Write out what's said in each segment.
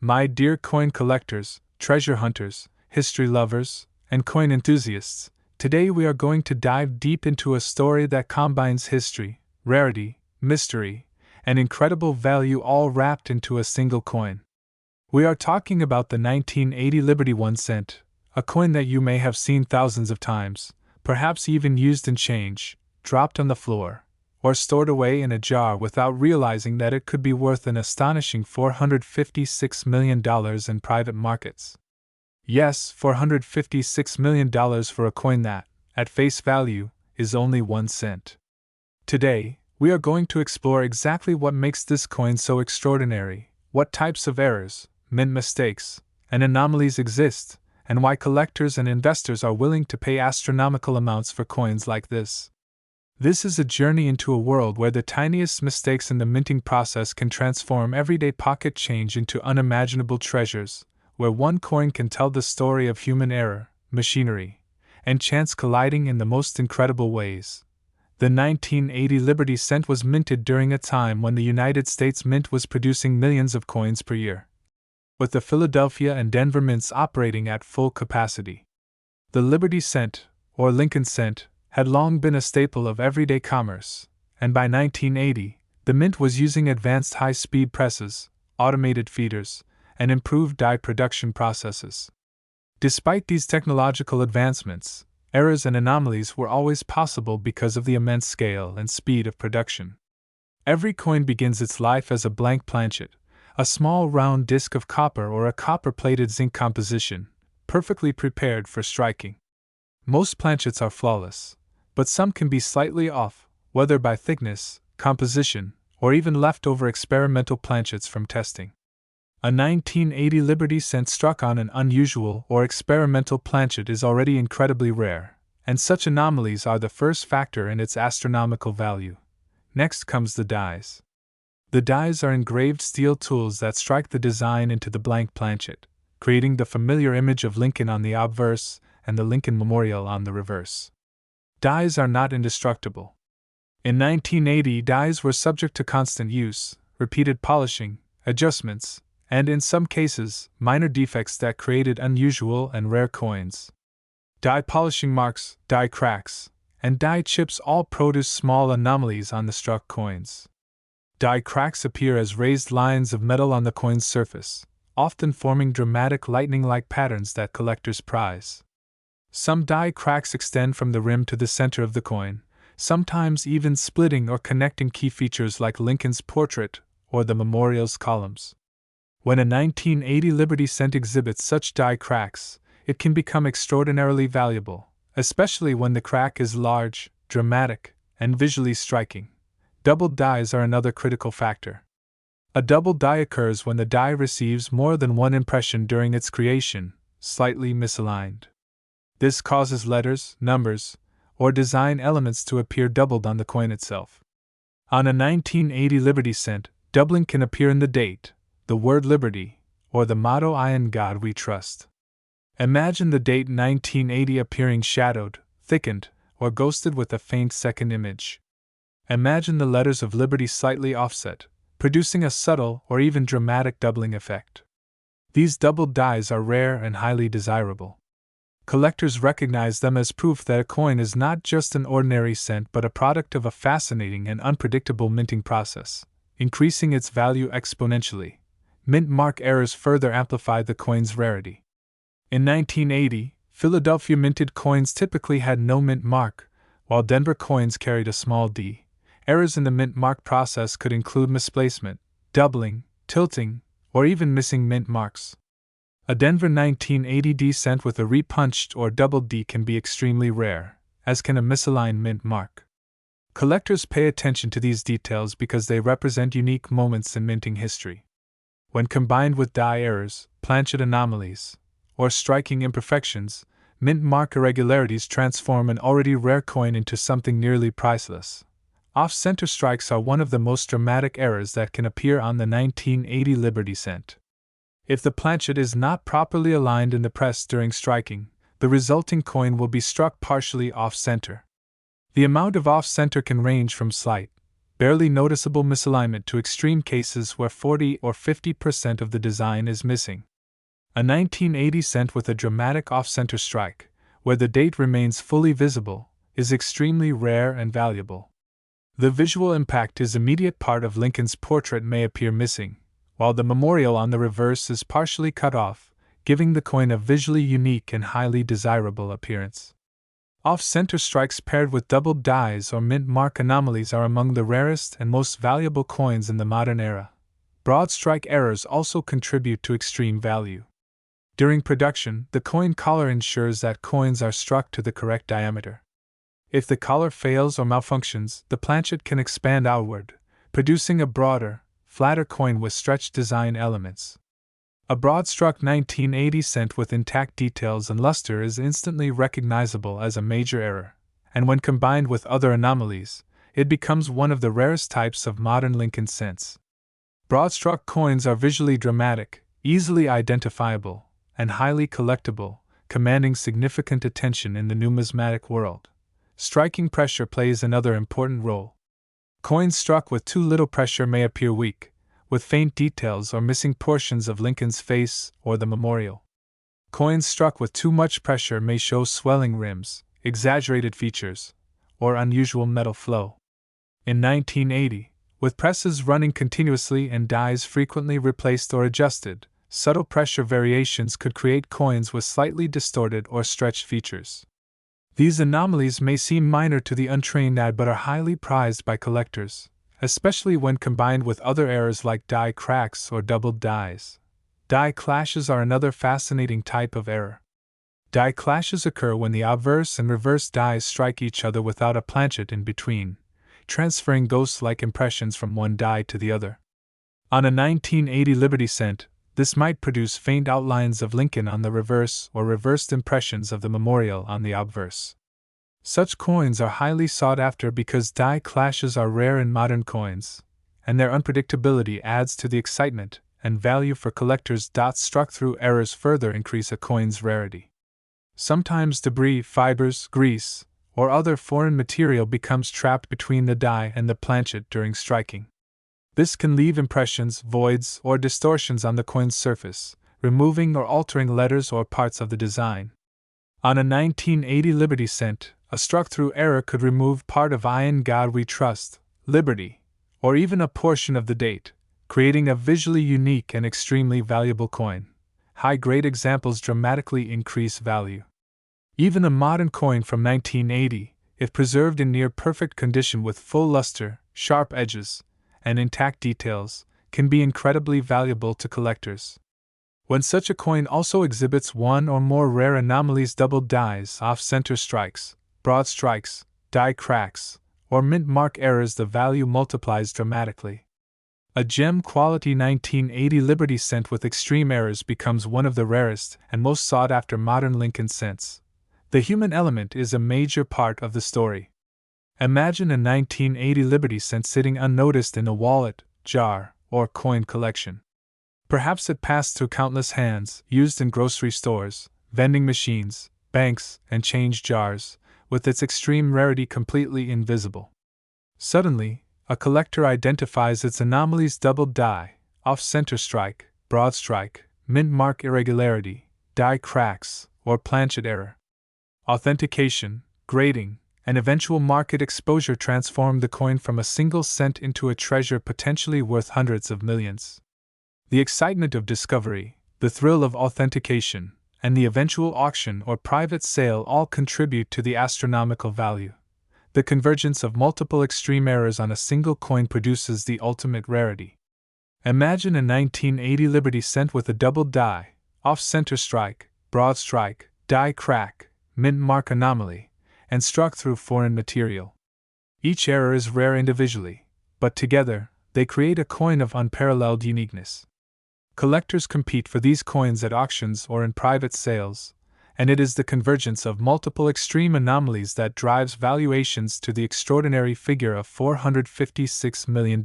My dear coin collectors, treasure hunters, history lovers, and coin enthusiasts, today we are going to dive deep into a story that combines history, rarity, mystery, and incredible value all wrapped into a single coin. We are talking about the 1980 Liberty 1 cent, a coin that you may have seen thousands of times, perhaps even used in change, dropped on the floor, or stored away in a jar without realizing that it could be worth an astonishing $456 million in private markets. Yes, $456 million for a coin that, at face value, is only 1 cent. Today, we are going to explore exactly what makes this coin so extraordinary, what types of errors, mint mistakes, and anomalies exist, and why collectors and investors are willing to pay astronomical amounts for coins like this. This is a journey into a world where the tiniest mistakes in the minting process can transform everyday pocket change into unimaginable treasures, where one coin can tell the story of human error, machinery, and chance colliding in the most incredible ways. The 1980 Liberty cent was minted during a time when the United States Mint was producing millions of coins per year, with the Philadelphia and Denver mints operating at full capacity. The Liberty cent, or Lincoln cent, had long been a staple of everyday commerce, and by 1980, the mint was using advanced high-speed presses, automated feeders, and improved die production processes. Despite these technological advancements, errors and anomalies were always possible because of the immense scale and speed of production. Every coin begins its life as a blank planchet, a small round disc of copper or a copper-plated zinc composition, perfectly prepared for striking. Most planchets are flawless, but some can be slightly off, whether by thickness, composition, or even leftover experimental planchets from testing. A 1980 Liberty cent struck on an unusual or experimental planchet is already incredibly rare, and such anomalies are the first factor in its astronomical value. Next comes the dies. The dies are engraved steel tools that strike the design into the blank planchet, creating the familiar image of Lincoln on the obverse and the Lincoln Memorial on the reverse. Dies are not indestructible. In 1980, dies were subject to constant use, repeated polishing, adjustments, and in some cases, minor defects that created unusual and rare coins. Die polishing marks, die cracks, and die chips all produce small anomalies on the struck coins. Die cracks appear as raised lines of metal on the coin's surface, often forming dramatic lightning-like patterns that collectors prize. Some die cracks extend from the rim to the center of the coin, sometimes even splitting or connecting key features like Lincoln's portrait or the memorial's columns. When a 1980 Liberty cent exhibits such die cracks, it can become extraordinarily valuable, especially when the crack is large, dramatic, and visually striking. Doubled dies are another critical factor. A doubled die occurs when the die receives more than one impression during its creation, slightly misaligned. This causes letters, numbers, or design elements to appear doubled on the coin itself. On a 1980 Liberty cent, doubling can appear in the date, the word Liberty, or the motto "I in God We Trust." Imagine the date 1980 appearing shadowed, thickened, or ghosted with a faint second image. Imagine the letters of Liberty slightly offset, producing a subtle or even dramatic doubling effect. These doubled dies are rare and highly desirable. Collectors recognize them as proof that a coin is not just an ordinary cent but a product of a fascinating and unpredictable minting process, increasing its value exponentially. Mint mark errors further amplify the coin's rarity. In 1980, Philadelphia minted coins typically had no mint mark, while Denver coins carried a small d. Errors in the mint mark process could include misplacement, doubling, tilting, or even missing mint marks. A Denver 1980 D cent with a repunched or doubled D can be extremely rare, as can a misaligned mint mark. Collectors pay attention to these details because they represent unique moments in minting history. When combined with die errors, planchet anomalies, or striking imperfections, mint mark irregularities transform an already rare coin into something nearly priceless. Off-center strikes are one of the most dramatic errors that can appear on the 1980 Liberty cent. If the planchet is not properly aligned in the press during striking, the resulting coin will be struck partially off-center. The amount of off-center can range from slight, barely noticeable misalignment to extreme cases where 40 or 50% of the design is missing. A 1980 cent with a dramatic off-center strike, where the date remains fully visible, is extremely rare and valuable. The visual impact is immediate. Part of Lincoln's portrait may appear missing, while the memorial on the reverse is partially cut off, giving the coin a visually unique and highly desirable appearance. Off-center strikes paired with doubled dies or mint mark anomalies are among the rarest and most valuable coins in the modern era. Broad strike errors also contribute to extreme value. During production, the coin collar ensures that coins are struck to the correct diameter. If the collar fails or malfunctions, the planchet can expand outward, producing a broader, flatter coin with stretched design elements. A broad-struck 1980 cent with intact details and luster is instantly recognizable as a major error, and when combined with other anomalies, it becomes one of the rarest types of modern Lincoln cents. Broad-struck coins are visually dramatic, easily identifiable, and highly collectible, commanding significant attention in the numismatic world. Striking pressure plays another important role. Coins struck with too little pressure may appear weak, with faint details or missing portions of Lincoln's face or the memorial. Coins struck with too much pressure may show swelling rims, exaggerated features, or unusual metal flow. In 1980, with presses running continuously and dies frequently replaced or adjusted, subtle pressure variations could create coins with slightly distorted or stretched features. These anomalies may seem minor to the untrained eye but are highly prized by collectors, especially when combined with other errors like die cracks or doubled dies. Die clashes are another fascinating type of error. Die clashes occur when the obverse and reverse dies strike each other without a planchet in between, transferring ghost-like impressions from one die to the other. On a 1980 Liberty cent, this might produce faint outlines of Lincoln on the reverse or reversed impressions of the memorial on the obverse. Such coins are highly sought after because die clashes are rare in modern coins, and their unpredictability adds to the excitement and value for collectors. Struck-through errors further increase a coin's rarity. Sometimes debris, fibers, grease, or other foreign material becomes trapped between the die and the planchet during striking. This can leave impressions, voids, or distortions on the coin's surface, removing or altering letters or parts of the design. On a 1980 Liberty cent, a struck-through error could remove part of "I in God We Trust, Liberty," or even a portion of the date, creating a visually unique and extremely valuable coin. High-grade examples dramatically increase value. Even a modern coin from 1980, if preserved in near-perfect condition with full luster, sharp edges, and intact details, can be incredibly valuable to collectors. When such a coin also exhibits one or more rare anomalies, doubled dies, off-center strikes, broad strikes, die cracks, or mint mark errors, the value multiplies dramatically. A gem-quality 1980 Liberty cent with extreme errors becomes one of the rarest and most sought-after modern Lincoln cents. The human element is a major part of the story. Imagine a 1980 Liberty cent sitting unnoticed in a wallet, jar, or coin collection. Perhaps it passed through countless hands, used in grocery stores, vending machines, banks, and change jars, with its extreme rarity completely invisible. Suddenly, a collector identifies its anomalies: doubled die, off-center strike, broad strike, mint mark irregularity, die cracks, or planchet error. Authentication, grading, and eventual market exposure transformed the coin from a single cent into a treasure potentially worth hundreds of millions. The excitement of discovery, the thrill of authentication, and the eventual auction or private sale all contribute to the astronomical value. The convergence of multiple extreme errors on a single coin produces the ultimate rarity. Imagine a 1980 Liberty cent with a doubled die, off-center strike, broad strike, die crack, mint mark anomaly, and struck through foreign material. Each error is rare individually, but together, they create a coin of unparalleled uniqueness. Collectors compete for these coins at auctions or in private sales, and it is the convergence of multiple extreme anomalies that drives valuations to the extraordinary figure of $456 million.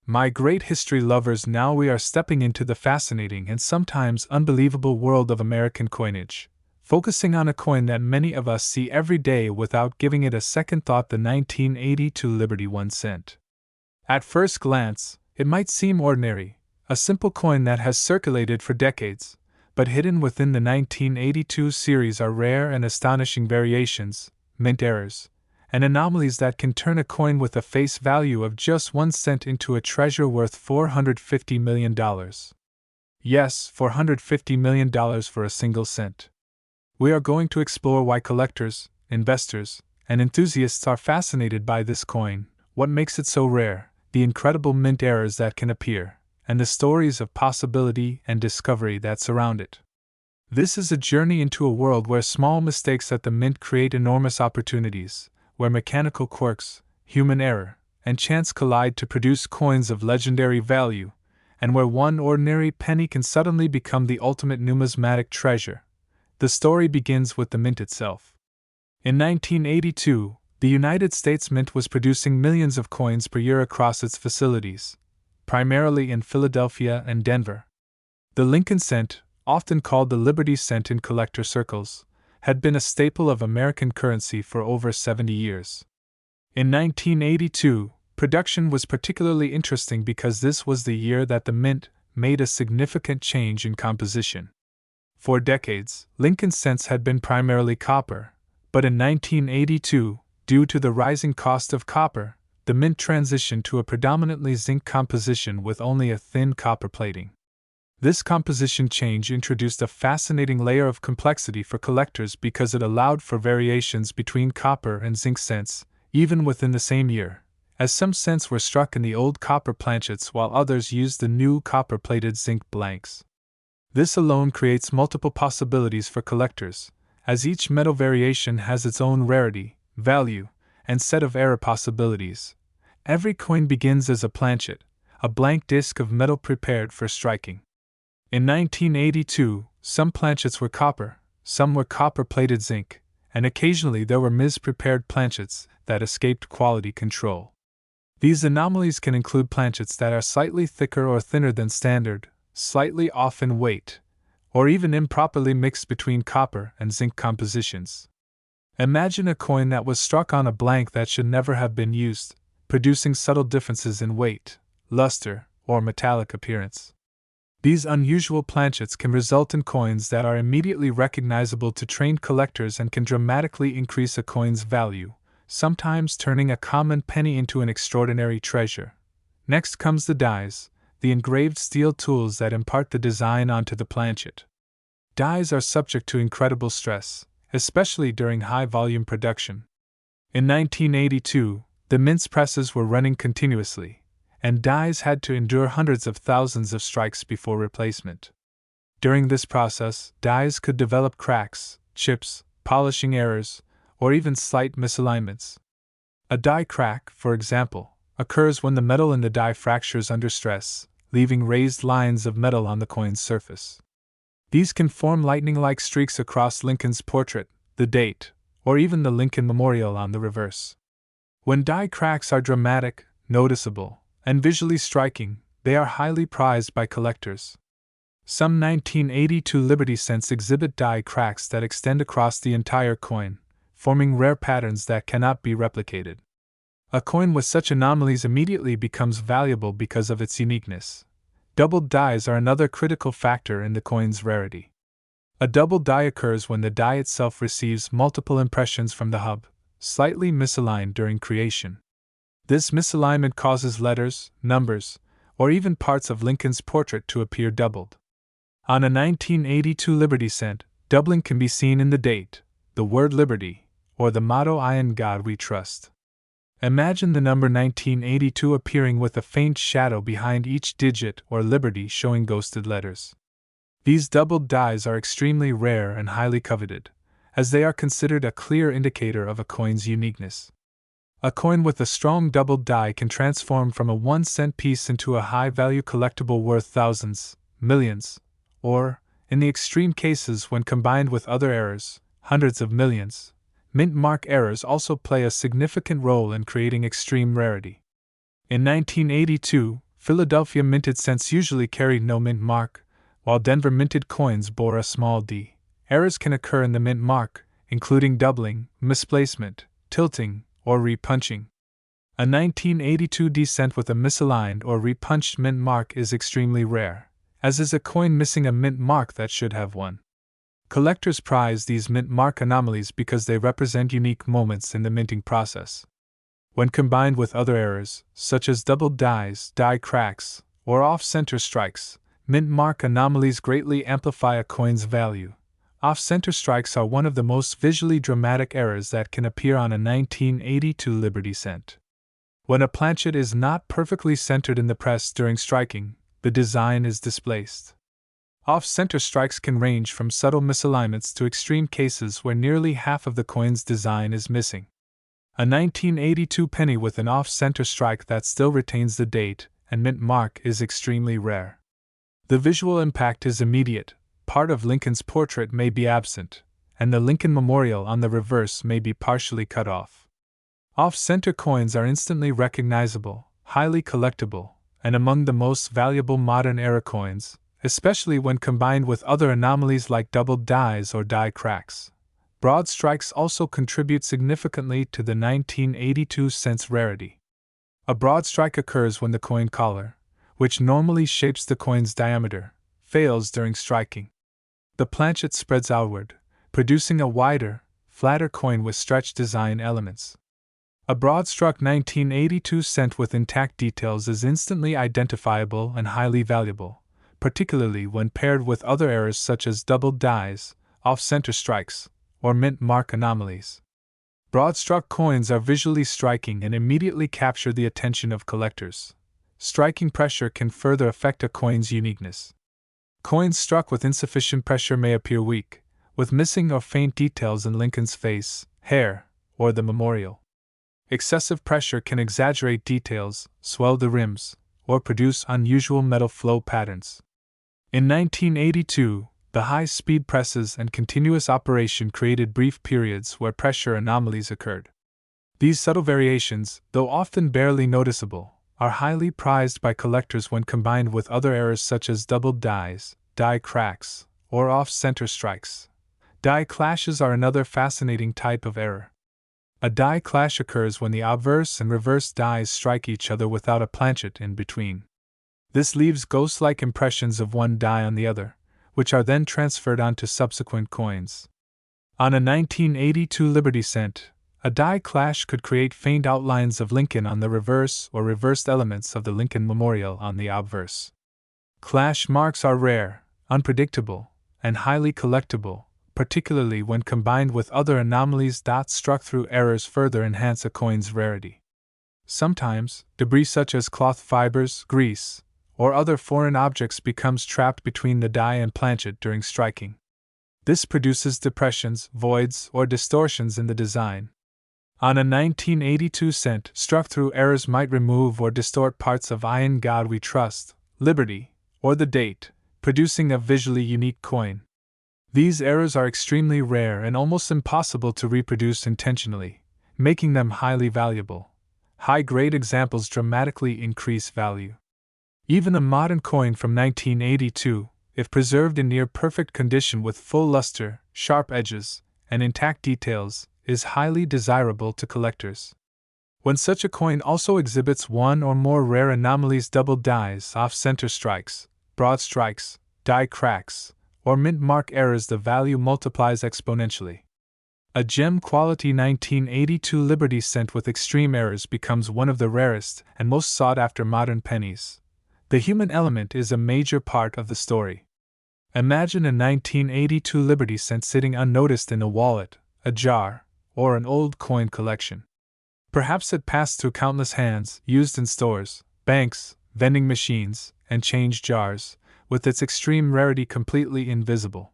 My great history lovers, now we are stepping into the fascinating and sometimes unbelievable world of American coinage. focusing on a coin that many of us see every day without giving it a second thought: the 1982 Liberty 1 cent. At first glance, it might seem ordinary, a simple coin that has circulated for decades, but hidden within the 1982 series are rare and astonishing variations, mint errors, and anomalies that can turn a coin with a face value of just 1 cent into a treasure worth $450 million. Yes, $450 million for a single cent. We are going to explore why collectors, investors, and enthusiasts are fascinated by this coin, what makes it so rare, the incredible mint errors that can appear, and the stories of possibility and discovery that surround it. This is a journey into a world where small mistakes at the mint create enormous opportunities, where mechanical quirks, human error, and chance collide to produce coins of legendary value, and where one ordinary penny can suddenly become the ultimate numismatic treasure. The story begins with the mint itself. In 1982, the United States Mint was producing millions of coins per year across its facilities, primarily in Philadelphia and Denver. The Lincoln cent, often called the Liberty cent in collector circles, had been a staple of American currency for over 70 years. In 1982, production was particularly interesting because this was the year that the mint made a significant change in composition. For decades, Lincoln cents had been primarily copper, but in 1982, due to the rising cost of copper, the mint transitioned to a predominantly zinc composition with only a thin copper plating. This composition change introduced a fascinating layer of complexity for collectors because it allowed for variations between copper and zinc cents, even within the same year, as some cents were struck in the old copper planchets while others used the new copper-plated zinc blanks. This alone creates multiple possibilities for collectors, as each metal variation has its own rarity, value, and set of error possibilities. Every coin begins as a planchet, a blank disc of metal prepared for striking. In 1982, some planchets were copper, some were copper-plated zinc, and occasionally there were mis-prepared planchets that escaped quality control. These anomalies can include planchets that are slightly thicker or thinner than standard, slightly off in weight, or even improperly mixed between copper and zinc compositions. Imagine a coin that was struck on a blank that should never have been used, producing subtle differences in weight, luster, or metallic appearance. These unusual planchets can result in coins that are immediately recognizable to trained collectors and can dramatically increase a coin's value, sometimes turning a common penny into an extraordinary treasure. Next comes the dies, the engraved steel tools that impart the design onto the planchet. Dies are subject to incredible stress, especially during high-volume production. In 1982, the mint's presses were running continuously, and dies had to endure hundreds of thousands of strikes before replacement. During this process, dies could develop cracks, chips, polishing errors, or even slight misalignments. A die crack, for example, occurs when the metal in the die fractures under stress, leaving raised lines of metal on the coin's surface. These can form lightning-like streaks across Lincoln's portrait, the date, or even the Lincoln Memorial on the reverse. When die cracks are dramatic, noticeable, and visually striking, they are highly prized by collectors. Some 1982 Liberty cents exhibit die cracks that extend across the entire coin, forming rare patterns that cannot be replicated. A coin with such anomalies immediately becomes valuable because of its uniqueness. Doubled dies are another critical factor in the coin's rarity. A double die occurs when the die itself receives multiple impressions from the hub, slightly misaligned during creation. This misalignment causes letters, numbers, or even parts of Lincoln's portrait to appear doubled. On a 1982 Liberty cent, doubling can be seen in the date, the word Liberty, or the motto "In God We Trust." Imagine the number 1982 appearing with a faint shadow behind each digit or Liberty showing ghosted letters. These doubled dies are extremely rare and highly coveted, as they are considered a clear indicator of a coin's uniqueness. A coin with a strong doubled die can transform from a 1-cent piece into a high-value collectible worth thousands, millions, or, in the extreme cases when combined with other errors, hundreds of millions. Mint mark errors also play a significant role in creating extreme rarity. In 1982, Philadelphia minted cents usually carried no mint mark, while Denver minted coins bore a small D. errors can occur in the mint mark, including doubling, misplacement, tilting, or repunching. A 1982 cent with a misaligned or repunched mint mark is extremely rare, as is a coin missing a mint mark that should have one. Collectors prize these mint mark anomalies because they represent unique moments in the minting process. When combined with other errors, such as doubled dies, die cracks, or off-center strikes, mint mark anomalies greatly amplify a coin's value. Off-center strikes are one of the most visually dramatic errors that can appear on a 1982 Liberty cent. When a planchet is not perfectly centered in the press during striking, the design is displaced. Off-center strikes can range from subtle misalignments to extreme cases where nearly half of the coin's design is missing. A 1982 penny with an off-center strike that still retains the date and mint mark is extremely rare. The visual impact is immediate. Part of Lincoln's portrait may be absent, and the Lincoln Memorial on the reverse may be partially cut off. Off-center coins are instantly recognizable, highly collectible, and among the most valuable modern-era coins, especially when combined with other anomalies like doubled dies or die cracks. Broad strikes also contribute significantly to the 1982 cent's rarity. A broad strike occurs when the coin collar, which normally shapes the coin's diameter, fails during striking. The planchet spreads outward, producing a wider, flatter coin with stretched design elements. A broad-struck 1982 cent with intact details is instantly identifiable and highly valuable, particularly when paired with other errors such as doubled dies, off-center strikes, or mint mark anomalies. Broad-struck coins are visually striking and immediately capture the attention of collectors. Striking pressure can further affect a coin's uniqueness. Coins struck with insufficient pressure may appear weak, with missing or faint details in Lincoln's face, hair, or the memorial. Excessive pressure can exaggerate details, swell the rims, or produce unusual metal flow patterns. In 1982, the high-speed presses and continuous operation created brief periods where pressure anomalies occurred. These subtle variations, though often barely noticeable, are highly prized by collectors when combined with other errors such as doubled dies, die cracks, or off-center strikes. Die clashes are another fascinating type of error. A die clash occurs when the obverse and reverse dies strike each other without a planchet in between. This leaves ghost-like impressions of one die on the other, which are then transferred onto subsequent coins. On a 1982 Liberty cent, a die clash could create faint outlines of Lincoln on the reverse or reversed elements of the Lincoln Memorial on the obverse. Clash marks are rare, unpredictable, and highly collectible, particularly when combined with other anomalies. Struck-through errors further enhance a coin's rarity. Sometimes, debris such as cloth fibers, grease, or other foreign objects becomes trapped between the die and planchet during striking. This produces depressions, voids, or distortions in the design. On a 1982 cent, struck-through errors might remove or distort parts of "I in God We Trust," Liberty, or the date, producing a visually unique coin. These errors are extremely rare and almost impossible to reproduce intentionally, making them highly valuable. High-grade examples dramatically increase value. Even a modern coin from 1982, if preserved in near-perfect condition with full luster, sharp edges, and intact details, is highly desirable to collectors. When such a coin also exhibits one or more rare anomalies, double dies, off-center strikes, broad strikes, die cracks, or mint mark errors, the value multiplies exponentially. A gem-quality 1982 Liberty cent with extreme errors becomes one of the rarest and most sought-after modern pennies. The human element is a major part of the story. Imagine a 1982 Liberty cent sitting unnoticed in a wallet, a jar, or an old coin collection. Perhaps it passed through countless hands, used in stores, banks, vending machines, and change jars, with its extreme rarity completely invisible.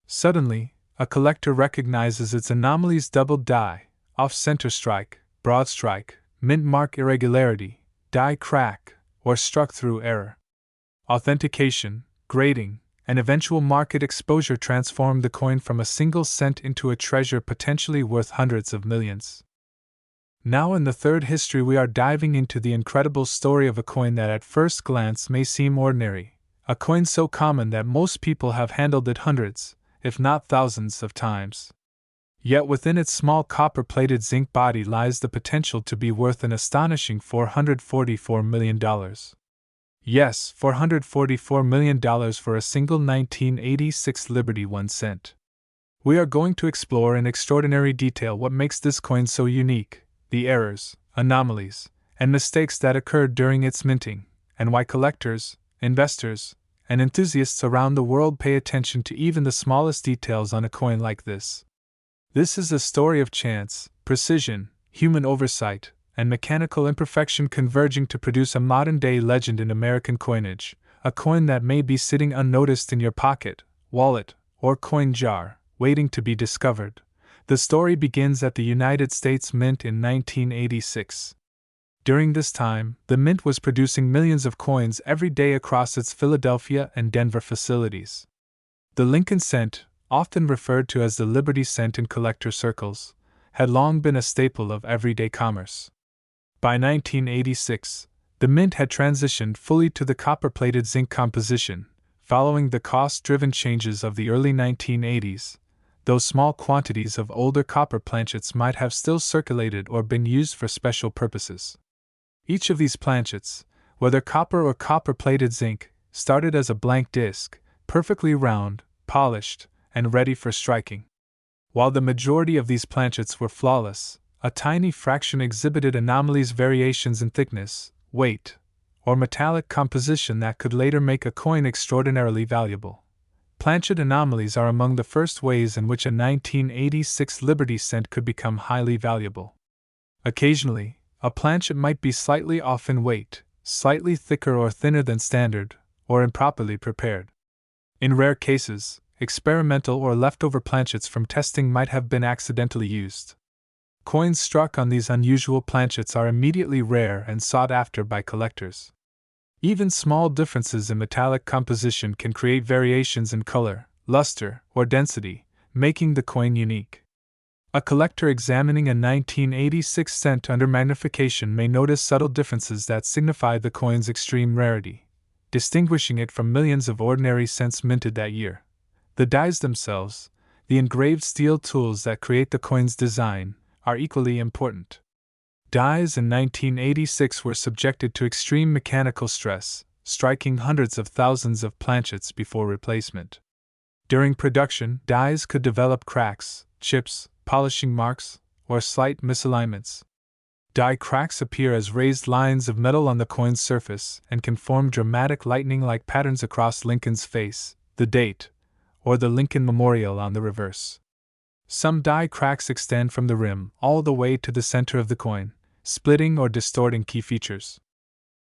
Suddenly, a collector recognizes its anomalies: doubled die, off-center strike, broad strike, mint mark irregularity, die crack, or struck-through error. Authentication, grading, and eventual market exposure transformed the coin from a single cent into a treasure potentially worth hundreds of millions. Now in the third history, we are diving into the incredible story of a coin that at first glance may seem ordinary, a coin so common that most people have handled it hundreds, if not thousands of times. Yet within its small copper-plated zinc body lies the potential to be worth an astonishing $444 million. Yes, $444 million for a single 1986 Liberty 1 cent. We are going to explore in extraordinary detail what makes this coin so unique, the errors, anomalies, and mistakes that occurred during its minting, and why collectors, investors, and enthusiasts around the world pay attention to even the smallest details on a coin like this. This is a story of chance, precision, human oversight, and mechanical imperfection converging to produce a modern-day legend in American coinage, a coin that may be sitting unnoticed in your pocket, wallet, or coin jar, waiting to be discovered. The story begins at the United States Mint in 1986. During this time, the Mint was producing millions of coins every day across its Philadelphia and Denver facilities. The Lincoln cent, often referred to as the Liberty cent in collector circles, had long been a staple of everyday commerce. By 1986, the Mint had transitioned fully to the copper-plated zinc composition, following the cost-driven changes of the early 1980s, though small quantities of older copper planchets might have still circulated or been used for special purposes. Each of these planchets, whether copper or copper-plated zinc, started as a blank disc, perfectly round, polished, and ready for striking. While the majority of these planchets were flawless, a tiny fraction exhibited anomalies, variations in thickness, weight, or metallic composition that could later make a coin extraordinarily valuable. Planchet anomalies are among the first ways in which a 1986 Liberty cent could become highly valuable. Occasionally, a planchet might be slightly off in weight, slightly thicker or thinner than standard, or improperly prepared. In rare cases, experimental or leftover planchets from testing might have been accidentally used. Coins struck on these unusual planchets are immediately rare and sought after by collectors. Even small differences in metallic composition can create variations in color, luster, or density, making the coin unique. A collector examining a 1986 cent under magnification may notice subtle differences that signify the coin's extreme rarity, distinguishing it from millions of ordinary cents minted that year. The dies themselves, the engraved steel tools that create the coin's design, are equally important. Dies in 1986 were subjected to extreme mechanical stress, striking hundreds of thousands of planchets before replacement. During production, dies could develop cracks, chips, polishing marks, or slight misalignments. Die cracks appear as raised lines of metal on the coin's surface and can form dramatic lightning-like patterns across Lincoln's face, the date, or the Lincoln Memorial on the reverse. Some die cracks extend from the rim all the way to the center of the coin, splitting or distorting key features.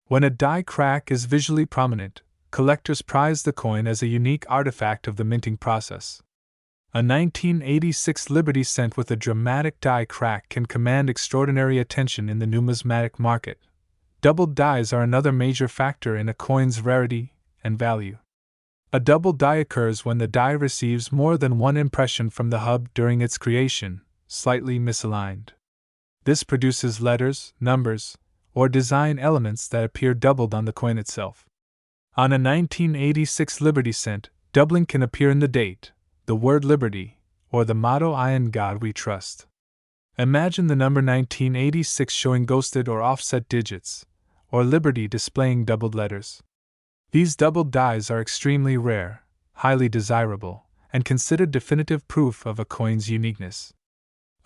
When a die crack is visually prominent, collectors prize the coin as a unique artifact of the minting process. A 1986 Liberty cent with a dramatic die crack can command extraordinary attention in the numismatic market. Doubled dies are another major factor in a coin's rarity and value. A double die occurs when the die receives more than one impression from the hub during its creation, slightly misaligned. This produces letters, numbers, or design elements that appear doubled on the coin itself. On a 1986 Liberty cent, doubling can appear in the date, the word Liberty, or the motto "In God We Trust." Imagine the number 1986 showing ghosted or offset digits, or Liberty displaying doubled letters. These doubled dies are extremely rare, highly desirable, and considered definitive proof of a coin's uniqueness.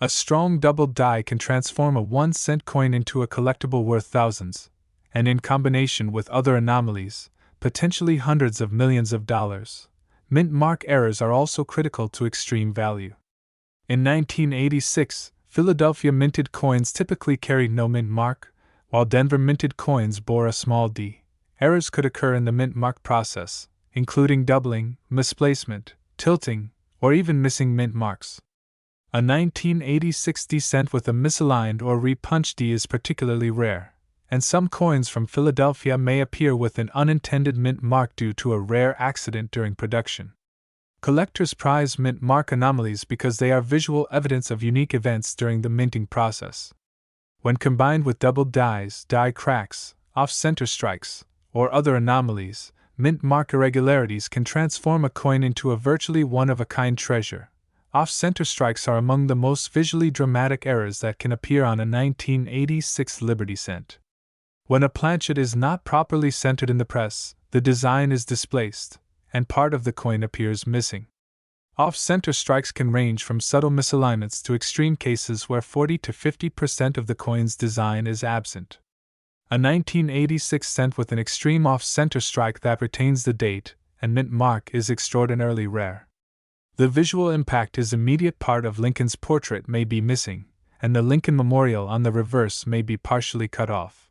A strong doubled die can transform a 1-cent coin into a collectible worth thousands, and in combination with other anomalies, potentially hundreds of millions of dollars. Mint mark errors are also critical to extreme value. In 1986, Philadelphia minted coins typically carried no mint mark, while Denver minted coins bore a small d. Errors could occur in the mint mark process, including doubling, misplacement, tilting, or even missing mint marks. A 1986 D cent with a misaligned or repunched D is particularly rare, and some coins from Philadelphia may appear with an unintended mint mark due to a rare accident during production. Collectors prize mint mark anomalies because they are visual evidence of unique events during the minting process. When combined with doubled dies, die cracks, off-center strikes, or other anomalies, mint mark irregularities can transform a coin into a virtually one-of-a-kind treasure. Off-center strikes are among the most visually dramatic errors that can appear on a 1986 Liberty cent. When a planchet is not properly centered in the press, the design is displaced, and part of the coin appears missing. Off-center strikes can range from subtle misalignments to extreme cases where 40 to 50% of the coin's design is absent. A 1986 cent with an extreme off-center strike that retains the date and mint mark is extraordinarily rare. The visual impact is immediate. Part of Lincoln's portrait may be missing, and the Lincoln Memorial on the reverse may be partially cut off.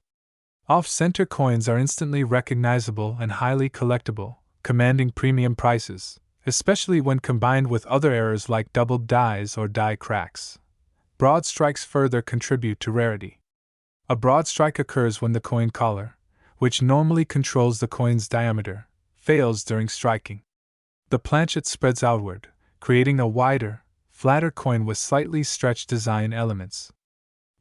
Off-center coins are instantly recognizable and highly collectible, commanding premium prices, especially when combined with other errors like doubled dies or die cracks. Broad strikes further contribute to rarity. A broad strike occurs when the coin collar, which normally controls the coin's diameter, fails during striking. The planchet spreads outward, creating a wider, flatter coin with slightly stretched design elements.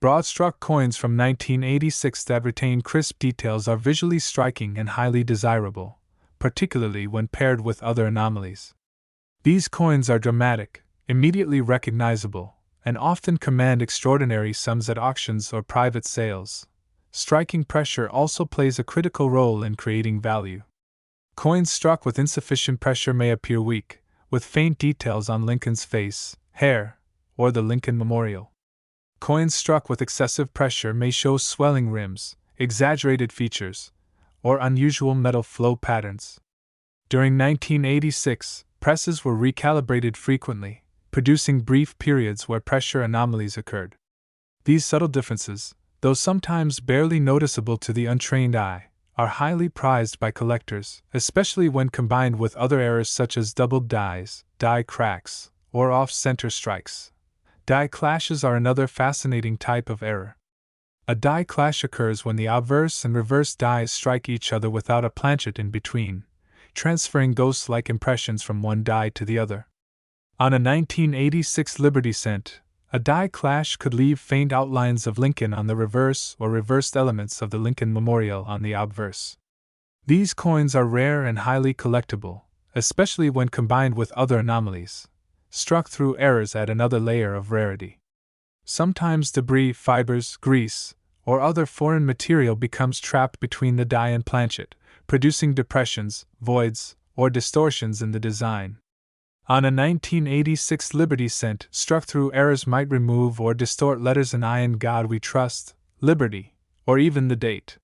Broad-struck coins from 1986 that retain crisp details are visually striking and highly desirable, particularly when paired with other anomalies. These coins are dramatic, immediately recognizable, and often command extraordinary sums at auctions or private sales. Striking pressure also plays a critical role in creating value. Coins struck with insufficient pressure may appear weak, with faint details on Lincoln's face, hair, or the Lincoln Memorial. Coins struck with excessive pressure may show swelling rims, exaggerated features, or unusual metal flow patterns. During 1986, presses were recalibrated frequently, producing brief periods where pressure anomalies occurred. These subtle differences, though sometimes barely noticeable to the untrained eye, are highly prized by collectors, especially when combined with other errors such as doubled dies, die cracks, or off-center strikes. Die clashes are another fascinating type of error. A die clash occurs when the obverse and reverse dies strike each other without a planchet in between, transferring ghost-like impressions from one die to the other. On a 1986 Liberty cent, a die clash could leave faint outlines of Lincoln on the reverse or reversed elements of the Lincoln Memorial on the obverse. These coins are rare and highly collectible, especially when combined with other anomalies. Struck through errors add another layer of rarity. Sometimes debris, fibers, grease, or other foreign material becomes trapped between the die and planchet, producing depressions, voids, or distortions in the design. On a 1986 Liberty cent, struck through errors might remove or distort letters in "I in God We Trust," "Liberty," or even the date.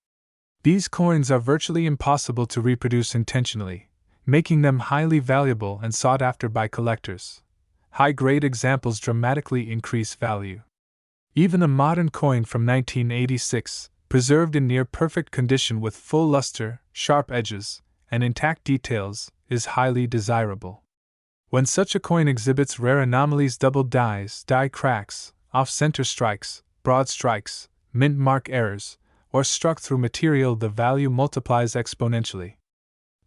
These coins are virtually impossible to reproduce intentionally, making them highly valuable and sought after by collectors. High-grade examples dramatically increase value. Even a modern coin from 1986, preserved in near-perfect condition with full luster, sharp edges, and intact details, is highly desirable. When such a coin exhibits rare anomalies, doubled dies, die cracks, off-center strikes, broad strikes, mint mark errors, or struck through material, the value multiplies exponentially.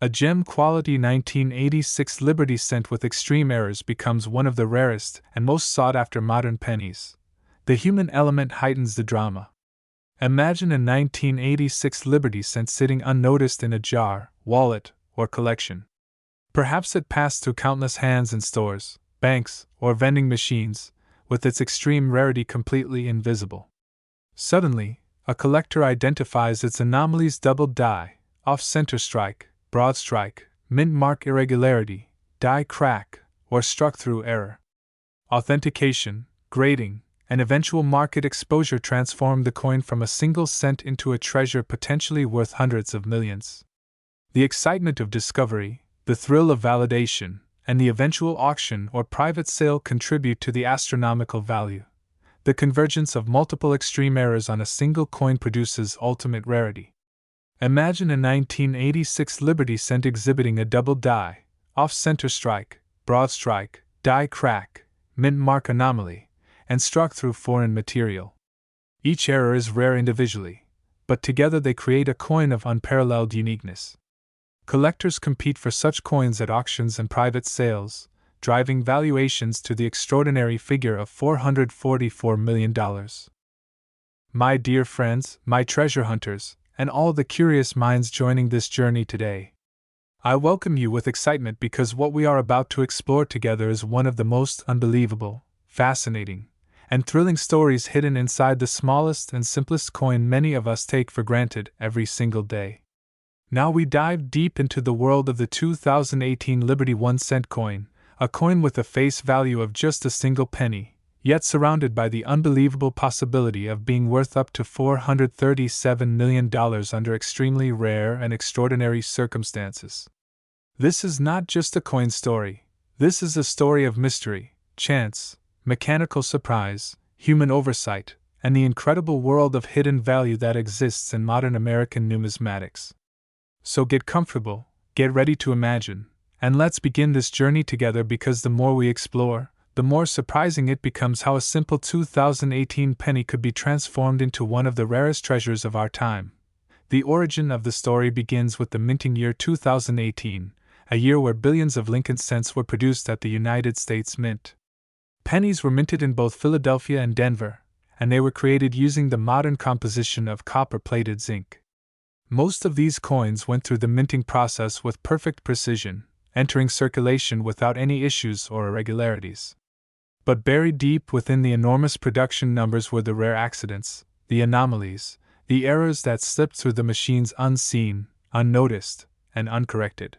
A gem-quality 1986 Liberty cent with extreme errors becomes one of the rarest and most sought-after modern pennies. The human element heightens the drama. Imagine a 1986 Liberty cent sitting unnoticed in a jar, wallet, or collection. Perhaps it passed through countless hands in stores, banks, or vending machines, with its extreme rarity completely invisible. Suddenly, a collector identifies its anomalies: doubled die, off-center strike, broad strike, mint mark irregularity, die crack, or struck through error. Authentication, grading, and eventual market exposure transformed the coin from a single cent into a treasure potentially worth hundreds of millions. The excitement of discovery, the thrill of validation, and the eventual auction or private sale contribute to the astronomical value. The convergence of multiple extreme errors on a single coin produces ultimate rarity. Imagine a 1986 Liberty cent exhibiting a double die, off-center strike, broad strike, die crack, mint mark anomaly, and struck through foreign material. Each error is rare individually, but together they create a coin of unparalleled uniqueness. Collectors compete for such coins at auctions and private sales, driving valuations to the extraordinary figure of $444 million. My dear friends, my treasure hunters, and all the curious minds joining this journey today, I welcome you with excitement because what we are about to explore together is one of the most unbelievable, fascinating, and thrilling stories hidden inside the smallest and simplest coin many of us take for granted every single day. Now we dive deep into the world of the 2018 Liberty 1-cent coin, a coin with a face value of just a single penny, yet surrounded by the unbelievable possibility of being worth up to $437 million under extremely rare and extraordinary circumstances. This is not just a coin story. This is a story of mystery, chance, mechanical surprise, human oversight, and the incredible world of hidden value that exists in modern American numismatics. So get comfortable, get ready to imagine, and let's begin this journey together because the more we explore, the more surprising it becomes how a simple 2018 penny could be transformed into one of the rarest treasures of our time. The origin of the story begins with the minting year 2018, a year where billions of Lincoln cents were produced at the United States Mint. Pennies were minted in both Philadelphia and Denver, and they were created using the modern composition of copper-plated zinc. Most of these coins went through the minting process with perfect precision, entering circulation without any issues or irregularities. But buried deep within the enormous production numbers were the rare accidents, the anomalies, the errors that slipped through the machines unseen, unnoticed, and uncorrected.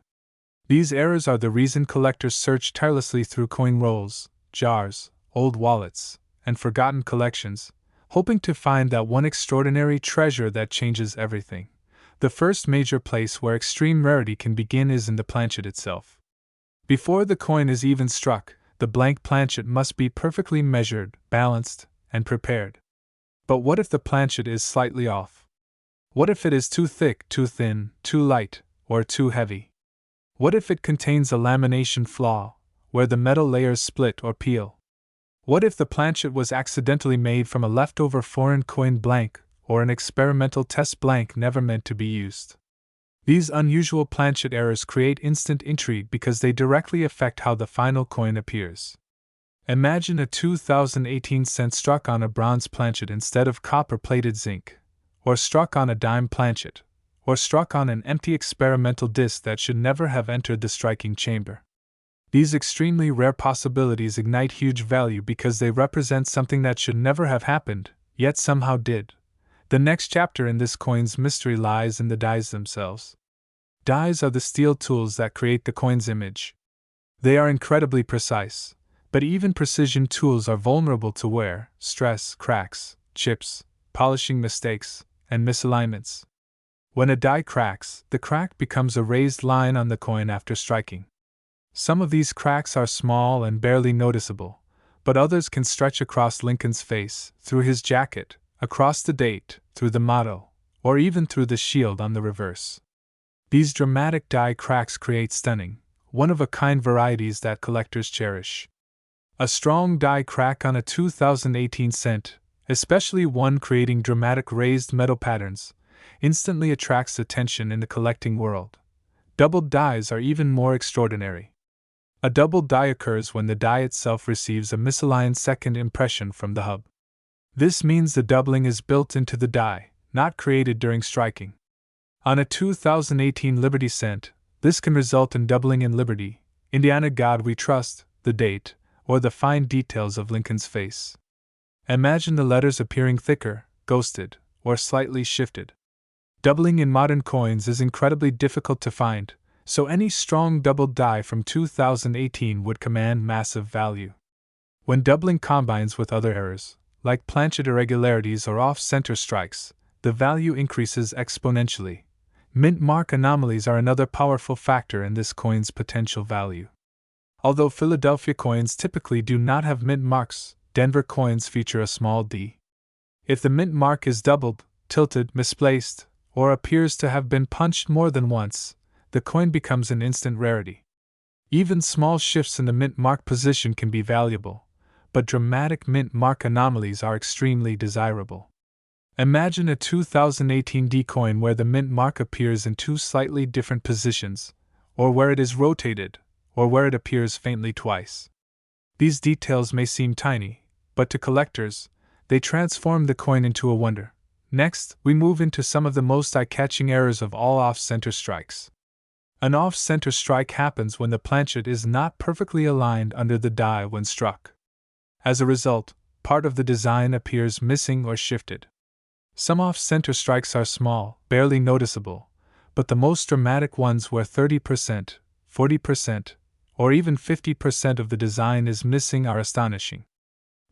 These errors are the reason collectors search tirelessly through coin rolls, jars, old wallets, and forgotten collections, hoping to find that one extraordinary treasure that changes everything. The first major place where extreme rarity can begin is in the planchet itself. Before the coin is even struck, the blank planchet must be perfectly measured, balanced, and prepared. But what if the planchet is slightly off? What if it is too thick, too thin, too light, or too heavy? What if it contains a lamination flaw, where the metal layers split or peel? What if the planchet was accidentally made from a leftover foreign coin blank, or an experimental test blank never meant to be used? These unusual planchet errors create instant intrigue because they directly affect how the final coin appears. Imagine a 2018 cent struck on a bronze planchet instead of copper-plated zinc, or struck on a dime planchet, or struck on an empty experimental disc that should never have entered the striking chamber. These extremely rare possibilities ignite huge value because they represent something that should never have happened, yet somehow did. The next chapter in this coin's mystery lies in the dies themselves. Dies are the steel tools that create the coin's image. They are incredibly precise, but even precision tools are vulnerable to wear, stress, cracks, chips, polishing mistakes, and misalignments. When a die cracks, the crack becomes a raised line on the coin after striking. Some of these cracks are small and barely noticeable, but others can stretch across Lincoln's face, through his jacket, across the date, through the motto, or even through the shield on the reverse. These dramatic die cracks create stunning, one-of-a-kind varieties that collectors cherish. A strong die crack on a 2018 cent, especially one creating dramatic raised metal patterns, instantly attracts attention in the collecting world. Doubled dies are even more extraordinary. A double die occurs when the die itself receives a misaligned second impression from the hub. This means the doubling is built into the die, not created during striking. On a 2018 Liberty cent, this can result in doubling in Liberty, Indiana God We Trust, the date, or the fine details of Lincoln's face. Imagine the letters appearing thicker, ghosted, or slightly shifted. Doubling in modern coins is incredibly difficult to find, so any strong doubled die from 2018 would command massive value. When doubling combines with other errors, like planchet irregularities or off-center strikes, the value increases exponentially. Mint mark anomalies are another powerful factor in this coin's potential value. Although Philadelphia coins typically do not have mint marks, Denver coins feature a small d. If the mint mark is doubled, tilted, misplaced, or appears to have been punched more than once, the coin becomes an instant rarity. Even small shifts in the mint mark position can be valuable, but dramatic mint mark anomalies are extremely desirable. Imagine a 2018 D coin where the mint mark appears in two slightly different positions, or where it is rotated, or where it appears faintly twice. These details may seem tiny, but to collectors, they transform the coin into a wonder. Next, we move into some of the most eye-catching errors of all off-center strikes. An off-center strike happens when the planchet is not perfectly aligned under the die when struck. As a result, part of the design appears missing or shifted. Some off-center strikes are small, barely noticeable, but the most dramatic ones where 30%, 40%, or even 50% of the design is missing are astonishing.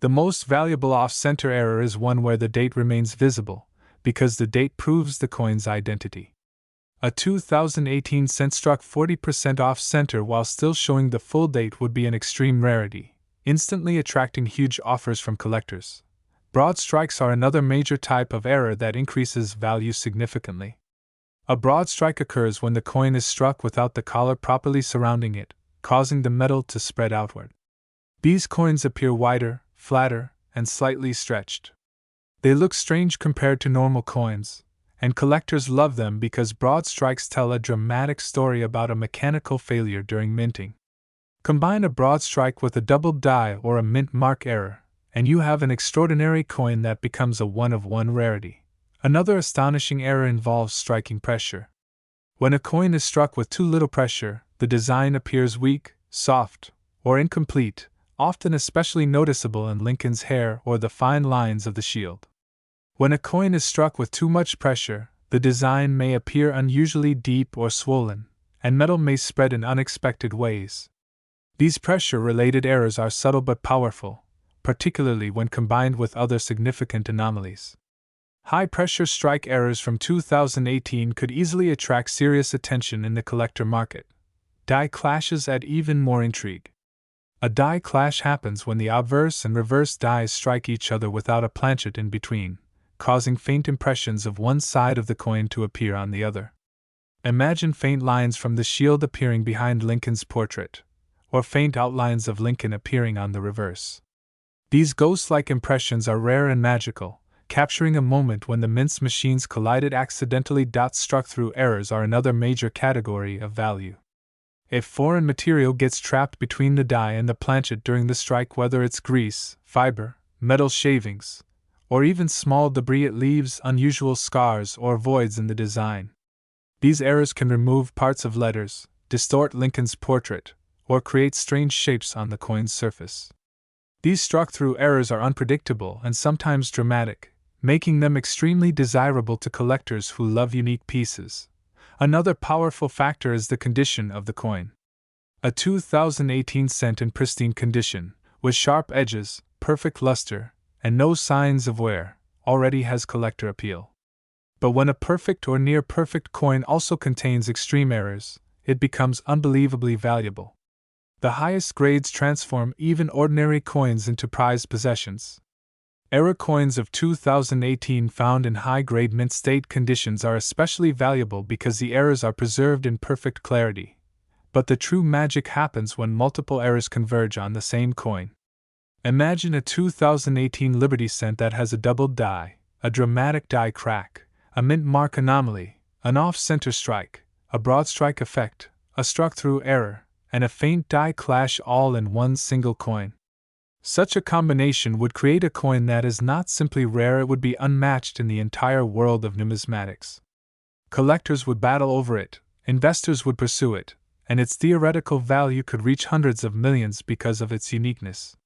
The most valuable off-center error is one where the date remains visible, because the date proves the coin's identity. A 2018 cent struck 40% off-center while still showing the full date would be an extreme rarity, instantly attracting huge offers from collectors. Broad strikes are another major type of error that increases value significantly. A broad strike occurs when the coin is struck without the collar properly surrounding it, causing the metal to spread outward. These coins appear wider, flatter, and slightly stretched. They look strange compared to normal coins, and collectors love them because broad strikes tell a dramatic story about a mechanical failure during minting. Combine a broad strike with a doubled die or a mint mark error, and you have an extraordinary coin that becomes a one-of-one rarity. Another astonishing error involves striking pressure. When a coin is struck with too little pressure, the design appears weak, soft, or incomplete, often especially noticeable in Lincoln's hair or the fine lines of the shield. When a coin is struck with too much pressure, the design may appear unusually deep or swollen, and metal may spread in unexpected ways. These pressure-related errors are subtle but powerful, particularly when combined with other significant anomalies. High-pressure strike errors from 2018 could easily attract serious attention in the collector market. Die clashes add even more intrigue. A die clash happens when the obverse and reverse dies strike each other without a planchet in between, causing faint impressions of one side of the coin to appear on the other. Imagine faint lines from the shield appearing behind Lincoln's portrait, or faint outlines of Lincoln appearing on the reverse. These ghost-like impressions are rare and magical, capturing a moment when the mints machines collided accidentally. Dots struck through errors are another major category of value. If foreign material gets trapped between the die and the planchet during the strike, whether it's grease, fiber, metal shavings, or even small debris, it leaves unusual scars or voids in the design. These errors can remove parts of letters, distort Lincoln's portrait, or create strange shapes on the coin's surface. These struck-through errors are unpredictable and sometimes dramatic, making them extremely desirable to collectors who love unique pieces. Another powerful factor is the condition of the coin. A 2018 cent in pristine condition, with sharp edges, perfect luster, and no signs of wear, already has collector appeal. But when a perfect or near-perfect coin also contains extreme errors, it becomes unbelievably valuable. The highest grades transform even ordinary coins into prized possessions. Error coins of 2018 found in high-grade mint state conditions are especially valuable because the errors are preserved in perfect clarity. But the true magic happens when multiple errors converge on the same coin. Imagine a 2018 Liberty cent that has a doubled die, a dramatic die crack, a mint mark anomaly, an off-center strike, a broad strike effect, a struck-through error, and a faint die clash all in one single coin. Such a combination would create a coin that is not simply rare, it would be unmatched in the entire world of numismatics. Collectors would battle over it, investors would pursue it, and its theoretical value could reach hundreds of millions because of its uniqueness.